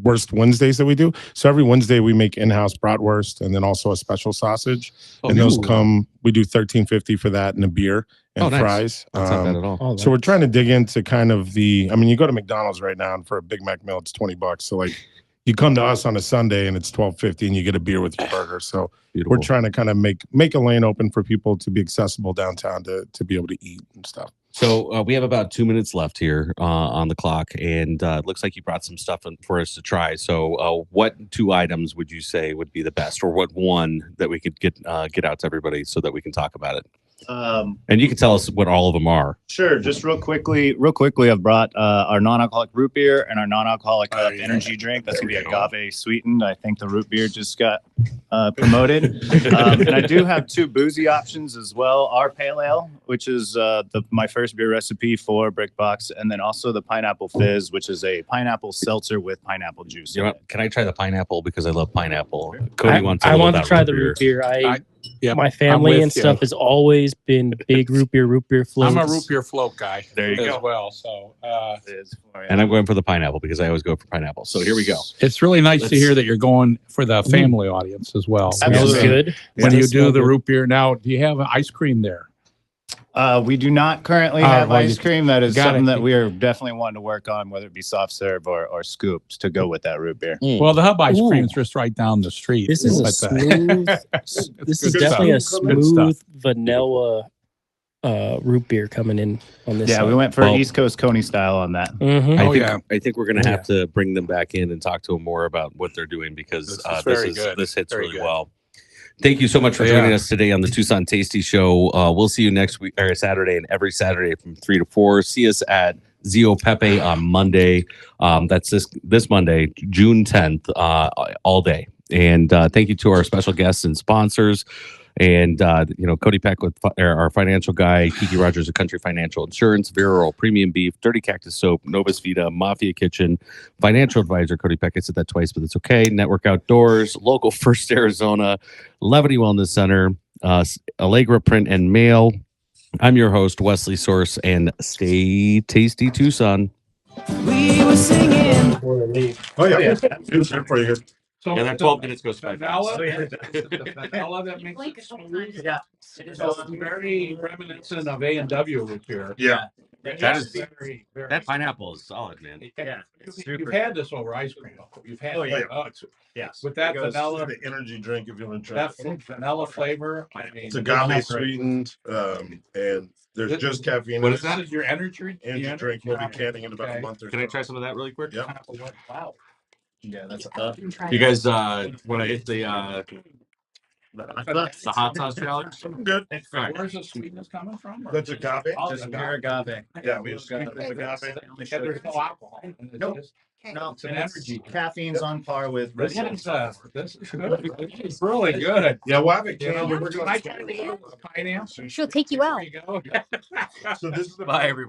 Wurst Wednesdays that we do. So every Wednesday we make in-house bratwurst and then also a special sausage. And those we do $13.50 for that and a beer and fries. That's not bad at all. So we're trying to dig into kind of you go to McDonald's right now and for a Big Mac meal, it's $20. So like, you come to us on a Sunday and it's $12.50 and you get a beer with your burger. So we're trying to kind of make a lane open for people to be accessible downtown to be able to eat and stuff. So we have about 2 minutes left here on the clock, and it looks like you brought some stuff for us to try. So what 2 items would you say would be the best, or what one that we could get out to everybody so that we can talk about it? And you can tell us what all of them are. Sure. Just real quickly, I've brought our non-alcoholic root beer and our non-alcoholic energy drink. That's going to be agave sweetened. I think the root beer just got promoted. And I do have 2 boozy options as well. Our pale ale, which is my first beer recipe for Brick Box, and then also the pineapple fizz, which is a pineapple seltzer with pineapple juice. You know what? Can I try the pineapple because I love pineapple? Cody wants. I want to try the root beer. My family and stuff has always been big root beer floats. I'm a root beer float guy. There you go. As well, so and I'm going for the pineapple because I always go for pineapple. So here we go. It's really nice to hear that you're going for the family audience as well. Smells good. When you do the root beer, now do you have ice cream there? We do not currently have ice cream. That is something that we are definitely wanting to work on, whether it be soft serve or scoops to go with that root beer. Well, the Hub ice cream is just right down the street. This is a smooth. This is definitely a smooth vanilla root beer coming in on this. Yeah, side. we went for East Coast Coney style on that. Mhm. I think we're going to have to bring them back in and talk to them more about what they're doing because this hits Very really good. well. Thank you so much for joining us today on the Tucson Tasty Show. We'll see you next week or Saturday and every Saturday from 3 to 4. See us at Zio Pepe on Monday. That's this Monday, June 10th, all day. And thank you to our special guests and sponsors. And, Cody Peck with our financial guy, Kiki Rogers of Country Financial Insurance, Viral Premium Beef, Dirty Cactus Soap, Novus Vita, Mafia Kitchen, Financial Advisor, Cody Peck. I said that twice, but it's okay. Network Outdoors, Local First Arizona, Levity Wellness Center, Allegra Print and Mail. I'm your host, Wesley Source, and stay tasty, Tucson. We were singing. Before they leave. Oh yeah, it's there for you. So Yeah, that 12 minutes goes by vanilla, fast. the vanilla that makes it smooth. Yeah. So it's very reminiscent of A&W root beer. Yeah. That is- very, very. That pineapple is solid, man. Yeah, you've had this over ice cream. You've had. Oh, yeah. Yes. With that vanilla, the energy drink if you want to try. that vanilla flavor. I mean, It's agave sweetened, and there's just caffeine. What in is it. that? This is your energy Drink. We'll be canning in about a Okay. month or so. Can I try some of that really quick? Yep. Wow. Yeah, that's You guys want to hit the hot sauce challenge? I'm good. Where's the sweetness coming from? or- That's agave. Oh, just agave. pure agave. Yeah, we just got this agave. Yeah, there's no alcohol. It's Nope. just- No, It's an and energy. Caffeine's on par with red This Bull. is, this is good. This is really good. Yeah, we'll have it. You know, We're when doing I try to get pineapple. She'll take you out. There you go. So this is the Bye, everybody.